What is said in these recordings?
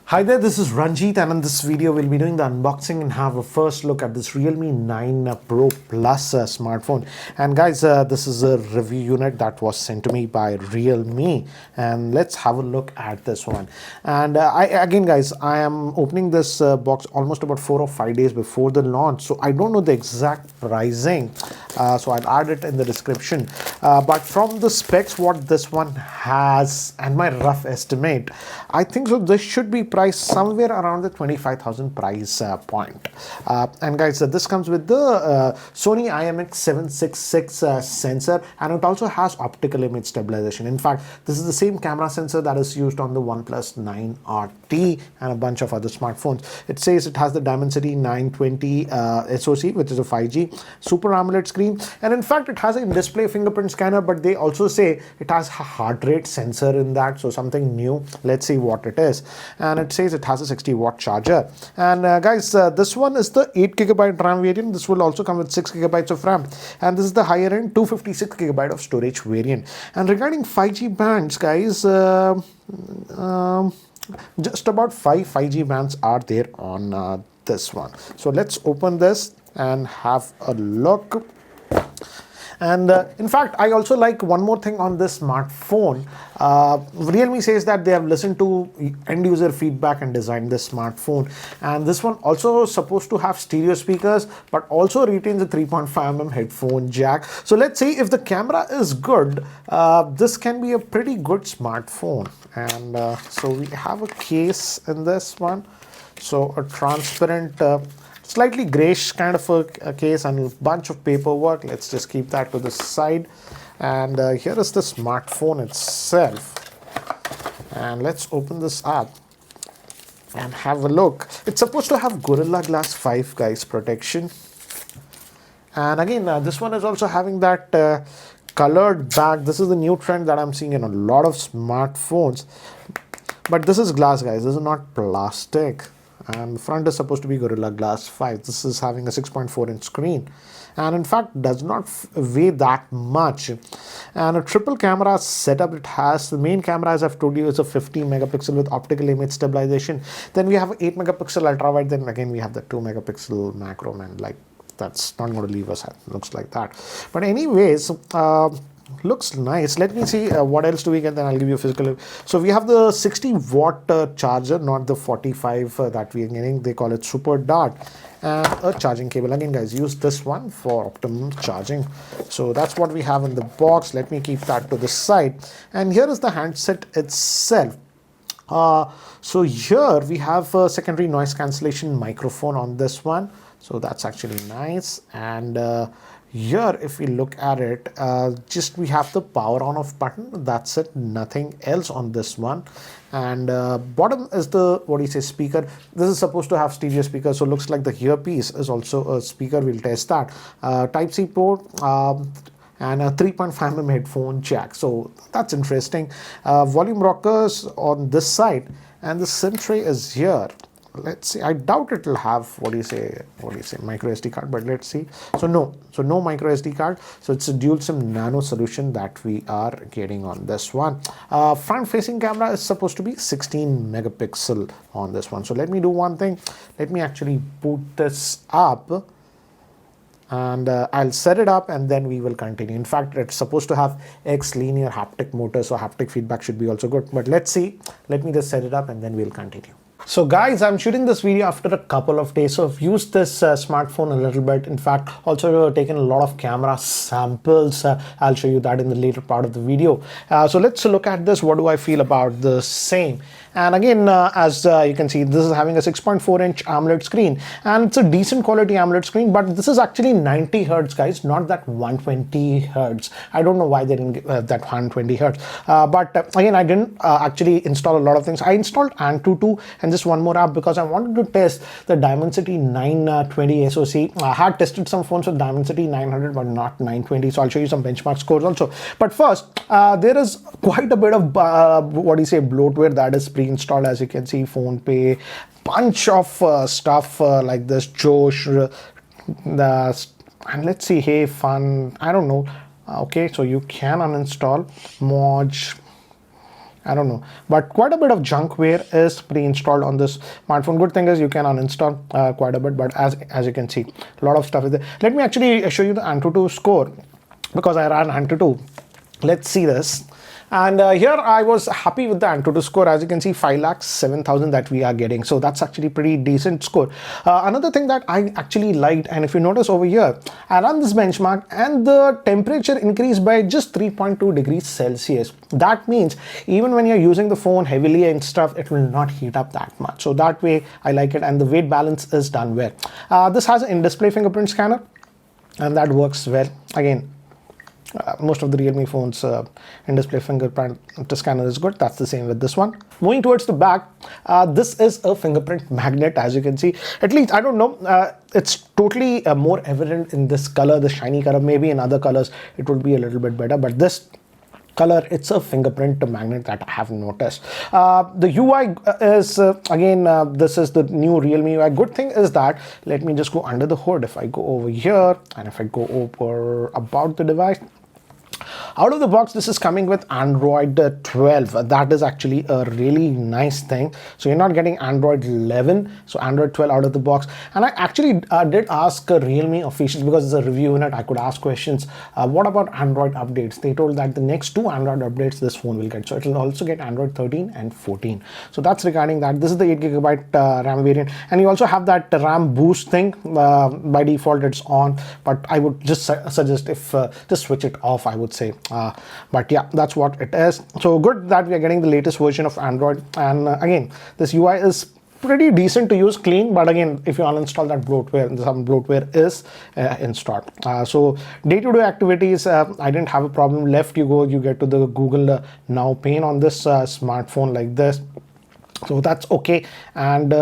Hi there, this is Ranjit, and in this video we'll be doing the unboxing and have a first look at this Realme 9 Pro Plus smartphone. And guys, this is a review unit that was sent to me by Realme, and let's have a look at this one. And I am opening this box almost about 4 or 5 days before the launch, so I don't know the exact pricing, so I'll add it in the description. But from the specs, what this one has and my rough estimate, I think so this should be priced somewhere around the 25,000 price point. And guys, this comes with the Sony IMX766 sensor, and it also has optical image stabilization. In fact, this is the same camera sensor that is used on the OnePlus 9 RT and a bunch of other smartphones. It says it has the Dimensity 920 SoC, which is a 5G Super AMOLED screen, and in fact it has a in-display fingerprint scanner, but they also say it has a heart rate sensor in that, so something new. Let's see what it is. And it says it has a 60-watt charger. And guys, this one is the 8GB RAM variant. This will also come with 6GB of RAM, and this is the higher end 256GB of storage variant. And regarding 5G bands, guys, just about 5G bands are there on this one. So let's open this and have a look. And in fact, I also like one more thing on this smartphone. Realme says that they have listened to end user feedback and designed this smartphone. And this one also supposed to have stereo speakers, but also retains a 3.5mm headphone jack. So let's see if the camera is good. This can be a pretty good smartphone. And so we have a case in this one. So a transparent slightly grayish kind of a case and a bunch of paperwork. Let's just keep that to the side. And here is the smartphone itself. And let's open this up and have a look. It's supposed to have Gorilla Glass 5, guys, protection. And again, this one is also having that colored back. This is the new trend that I'm seeing in a lot of smartphones. But this is glass, guys. This is not plastic. And the front is supposed to be Gorilla Glass 5. This is having a 6.4-inch screen, and in fact does not weigh that much. And a triple camera setup it has. The main camera, as I've told you, is a 50 megapixel with optical image stabilization. Then we have 8 megapixel ultra wide. Then again we have the 2 megapixel macro, and like that's not going to leave us. Looks like that. But anyways, looks nice. Let me see what else do we get, then I'll give you a physical. So we have the 60-watt charger, not the 45 that we are getting. They call it Super Dart, and a charging cable. Again, guys, use this one for optimum charging. So that's what we have in the box. Let me keep that to the side. And here is the handset itself. So here we have a secondary noise cancellation microphone on this one. So that's actually nice. And here, if we look at it, just we have the power on off button. That's it, nothing else on this one. And bottom is the, what do you say, speaker. This is supposed to have stereo speaker, so looks like the earpiece is also a speaker. We'll test that. Type-C port. And a 3.5mm headphone jack. So that's interesting. Volume rockers on this side, and the SIM tray is here. Let's see. I doubt it will have micro SD card, but let's see. So no micro SD card. So it's a dual SIM nano solution that we are getting on this one. Front facing camera is supposed to be 16 megapixel on this one. So let me do one thing. Let me actually boot this up. And I'll set it up and then we will continue. In fact, it's supposed to have X linear haptic motor, so haptic feedback should be also good. But let's see. Let me just set it up and then we'll continue. So guys, I'm shooting this video after a couple of days, so I've used this smartphone a little bit. In fact, also taken a lot of camera samples. I'll show you that in the later part of the video. So let's look at this. What do I feel about the same? And again, as you can see, this is having a 6.4-inch AMOLED screen, and it's a decent quality AMOLED screen, but this is actually 90 Hertz, guys, not that 120 Hertz. I don't know why they didn't give that 120 Hertz. But again, I didn't actually install a lot of things. I installed Antutu and just one more app because I wanted to test the Dimensity 920 SoC. I had tested some phones with Dimensity 900, but not 920. So I'll show you some benchmark scores also. But first, there is quite a bit of bloatware that is pre-installed. As you can see, PhonePe, bunch of stuff like this, Josh, and let's see, Hey Fun, I don't know. Okay, so you can uninstall Moj, I don't know, but quite a bit of junkware is pre-installed on this smartphone. Good thing is you can uninstall quite a bit, but as you can see, a lot of stuff is there. Let me actually show you the Antutu score because I ran Antutu. Let's see this. And here I was happy with the Antutu score. As you can see, 5,07,000 that we are getting. So that's actually pretty decent score. Another thing that I actually liked, and if you notice over here, I ran this benchmark and the temperature increased by just 3.2 degrees Celsius. That means even when you're using the phone heavily and stuff, it will not heat up that much. So that way I like it, and the weight balance is done well. This has an in-display fingerprint scanner, and that works well. Again, most of the Realme phones in-display fingerprint scanner is good. That's the same with this one. Moving towards the back, this is a fingerprint magnet, as you can see. At least, I don't know, it's totally more evident in this color, the shiny color. Maybe in other colors it would be a little bit better, but this color, it's a fingerprint magnet that I have noticed. The UI is again, this is the new Realme UI. Good thing is that, let me just go under the hood. If I go over here and if I go over about the device, out of the box, this is coming with Android 12. That is actually a really nice thing. So you're not getting Android 11, so Android 12 out of the box. And I actually did ask Realme officials, because it's a review unit, I could ask questions. What about Android updates? They told that the next 2 Android updates this phone will get. So it will also get Android 13 and 14. So that's regarding that. This is the 8GB RAM variant. And you also have that RAM boost thing. By default, it's on. But I would just suggest if just switch it off, I would say. But yeah, that's what it is. So good that we are getting the latest version of Android. And again, this UI is pretty decent to use, clean, but again, if you uninstall that bloatware, some bloatware is installed. So day-to-day activities, I didn't have a problem. Left you go, you get to the Google Now pane on this smartphone like this. So that's okay. And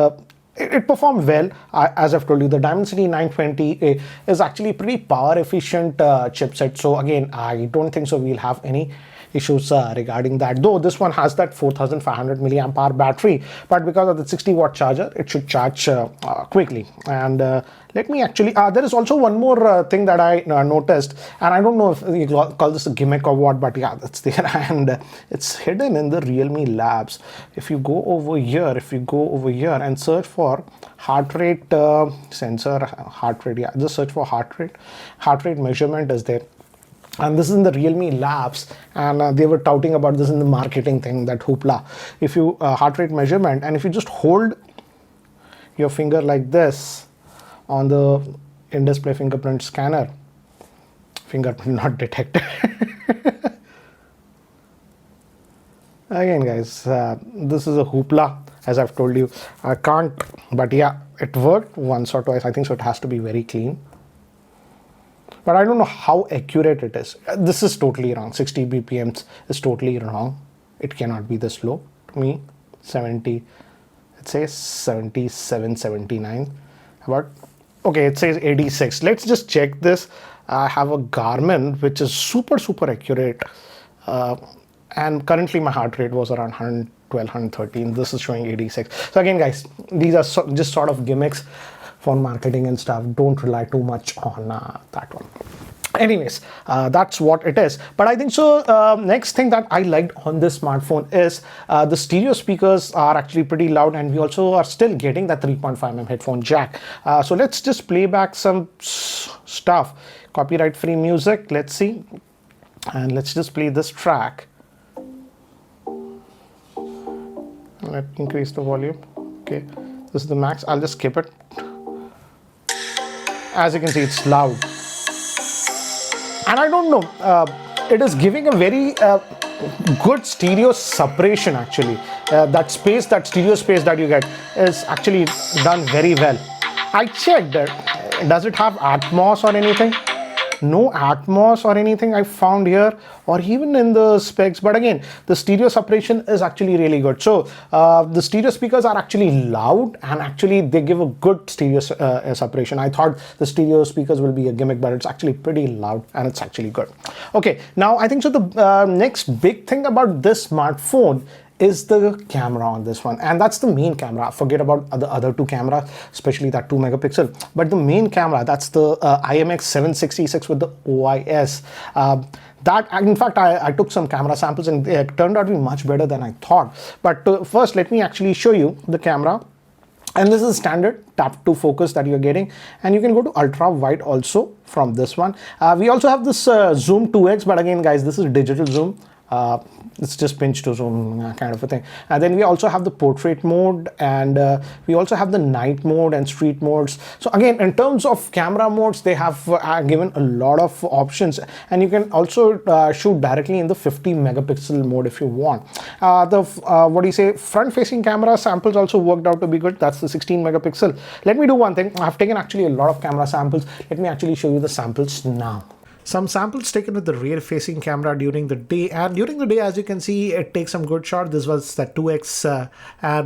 it performed well. As I've told you, the Dimensity 920 is actually pretty power efficient chipset. So again, I don't think so we'll have any issues regarding that, though this one has that 4500 milliamp hour battery, but because of the 60-watt charger, it should charge quickly. And let me actually, there is also one more thing that I noticed, and I don't know if you call this a gimmick or what, but yeah, it's there, and it's hidden in the Realme Labs. If you go over here, and search for heart rate sensor, heart rate, yeah, just search for heart rate measurement is there. And this is in the Realme Labs, and they were touting about this in the marketing thing, that hoopla. If you heart rate measurement, and if you just hold your finger like this on the in-display fingerprint scanner, fingerprint not detected. Again, guys, this is a hoopla, as I've told you. I can't, but yeah, it worked once or twice. I think so. It has to be very clean. But I don't know how accurate it is. This is totally wrong. 60 BPM is totally wrong. It cannot be this low. To me, 70, it says 77, 79. But okay, it says 86. Let's just check this. I have a Garmin which is super accurate. And currently my heart rate was around 112, 113. This is showing 86. So again, guys, these are just sort of gimmicks for marketing and stuff. Don't rely too much on that one. Anyways, that's what it is. But I think so next thing that I liked on this smartphone is the stereo speakers are actually pretty loud, and we also are still getting that 3.5mm headphone jack. So let's just play back some stuff. Copyright free music, let's see. And let's just play this track. Let's increase the volume. Okay, this is the max. I'll just skip it. As you can see, it's loud. And I don't know, it is giving a very good stereo separation actually. That stereo space that you get is actually done very well. I checked it. Does it have Atmos or anything? No Atmos or anything I found here, or even in the specs. But again, the stereo separation is actually really good. So the stereo speakers are actually loud, and actually they give a good stereo separation. I thought the stereo speakers will be a gimmick, but it's actually pretty loud and it's actually good. Okay, now I think so the next big thing about this smartphone is the camera on this one, and that's the main camera. Forget about the other two cameras, especially that 2 megapixel, but the main camera, that's the IMX 766 with the OIS. that, in fact, I took some camera samples and it turned out to be much better than I thought. But first, let me actually show you the camera. And this is standard tap to focus that you're getting, and you can go to ultra wide also from this one. We also have this zoom 2x, but again guys, this is digital zoom. It's just pinch to zoom kind of a thing. And then we also have the portrait mode, and we also have the night mode and street modes. So again, in terms of camera modes, they have given a lot of options, and you can also shoot directly in the 50 megapixel mode if you want. What do you say, front facing camera samples also worked out to be good. That's the 16 megapixel. Let me do one thing. I've taken actually a lot of camera samples. Let me actually show you the samples now. Some samples taken with the rear facing camera during the day, and during the day, as you can see, it takes some good shot. This was the 2x,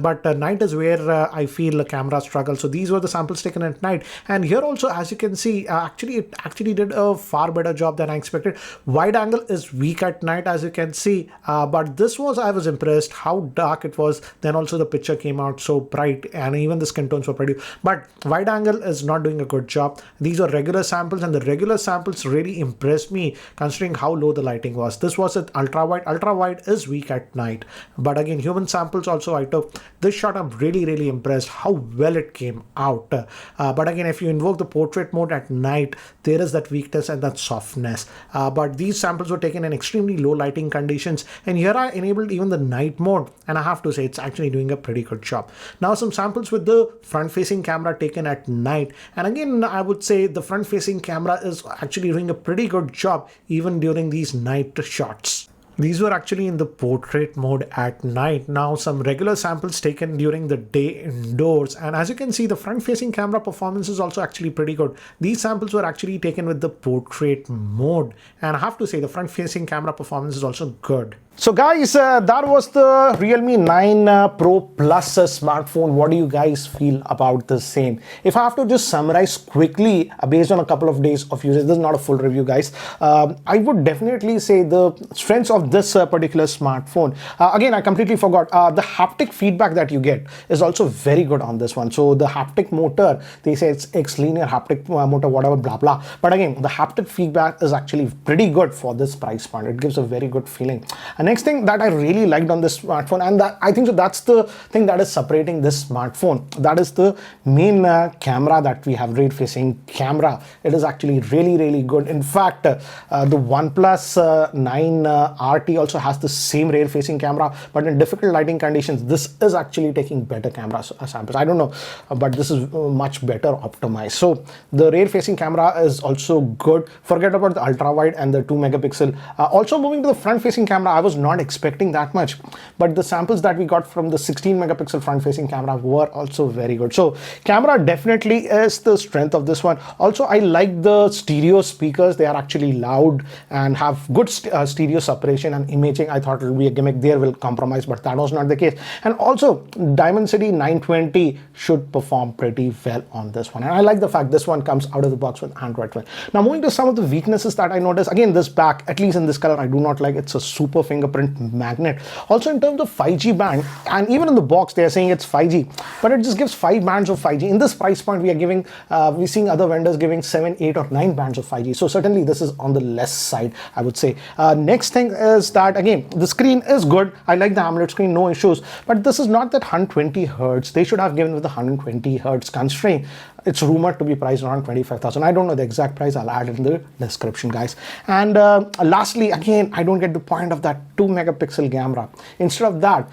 but night is where I feel the camera struggles. So these were the samples taken at night, and here also, as you can see, it actually did a far better job than I expected. Wide angle is weak at night, as you can see, but this was, I was impressed how dark it was. Then also the picture came out so bright, and even the skin tones were pretty, but wide angle is not doing a good job. These are regular samples, and the regular samples really impressed me considering how low the lighting was. This was at ultra wide. Ultra wide is weak at night, but again, human samples also I took. This shot, I'm really impressed how well it came out. But again, if you invoke the portrait mode at night, there is that weakness and that softness. But these samples were taken in extremely low lighting conditions, and here I enabled even the night mode, and I have to say it's actually doing a pretty good job. Now some samples with the front facing camera taken at night, and again, I would say the front facing camera is actually doing a pretty good job even during these night shots. These were actually in the portrait mode at night. Now some regular samples taken during the day indoors, and as you can see, the front facing camera performance is also actually pretty good. These samples were actually taken with the portrait mode, and I have to say the front facing camera performance is also good. So guys, that was the Realme 9 Pro Plus smartphone. What do you guys feel about the same? If I have to just summarize quickly based on a couple of days of usage, this is not a full review guys, I would definitely say the strengths of this particular smartphone. Again, I completely forgot, the haptic feedback that you get is also very good on this one. So the haptic motor, they say it's X-linear haptic motor, whatever, blah, blah. But again, the haptic feedback is actually pretty good for this price point. It gives a very good feeling. Next thing that I really liked on this smartphone, and that I think so that's the thing that is separating this smartphone, that is the main camera that we have, rear facing camera. It is actually really good. In fact, the OnePlus 9 RT also has the same rear facing camera, but in difficult lighting conditions, this is actually taking better camera samples. I don't know, but this is much better optimized. So the rear facing camera is also good. Forget about the ultra wide and the 2 megapixel. Also moving to the front facing camera, I was not expecting that much, but the samples that we got from the 16 megapixel front facing camera were also very good. So camera definitely is the strength of this one. Also, I like the stereo speakers. They are actually loud and have good stereo separation and imaging. I thought it would be a gimmick there, will compromise, but that was not the case. And also Dimensity 920 should perform pretty well on this one, and I like the fact this one comes out of the box with Android 12. Now moving to some of the weaknesses that I noticed. Again, this back, at least in this color, I do not like. It's a super fingerprint magnet. Also in terms of 5G band, and even in the box they are saying it's 5G, but it just gives 5 bands of 5G. In this price point, we are giving, we're seeing other vendors giving 7, 8 or 9 bands of 5G. So certainly this is on the less side, I would say. Next thing is that, again, the screen is good. I like the AMOLED screen, no issues, but this is not that 120 hertz. They should have given with the 120 hertz constraint. It's rumored to be priced around 25,000. I don't know the exact price. I'll add it in the description, guys. And lastly, again, I don't get the point of that 2 megapixel camera. Instead of that,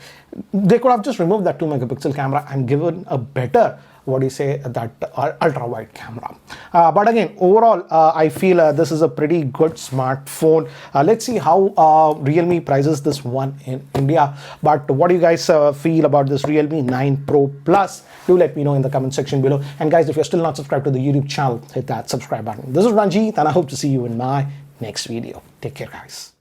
they could have just removed that 2 megapixel camera and given a better, what do you say, that ultra wide camera. But again, overall, I feel this is a pretty good smartphone. Let's see how Realme prices this one in India. But what do you guys feel about this Realme 9 Pro Plus? Do let me know in the comment section below. And guys, if you're still not subscribed to the YouTube channel, hit that subscribe button. This is Ranjit, and I hope to see you in my next video. Take care, guys.